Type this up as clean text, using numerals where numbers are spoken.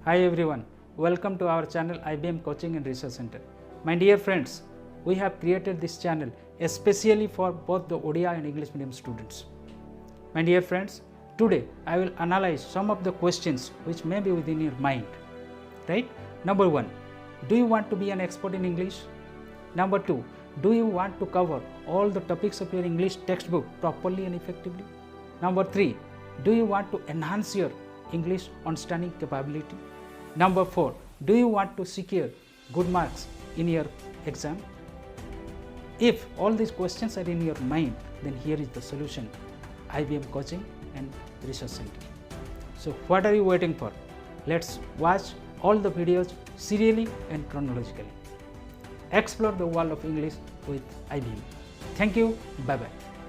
Hi everyone, welcome to our channel IBM Coaching and Research Centre. My dear friends, we have created this channel especially for both the Odia and English medium students. My dear friends, today I will analyze some of the questions which may be within your mind. Right? Number 1, do you want to be an expert in English? Number 2, do you want to cover all the topics of your English textbook properly and effectively? Number 3, do you want to enhance your English understanding capability? Number 4, do you want to secure good marks in your exam? If all these questions are in your mind, then here is the solution: IBM Coaching and Research Centre. So what are you waiting for? Let's watch all the videos serially and chronologically. Explore the world of English with IBM. Thank you. Bye bye.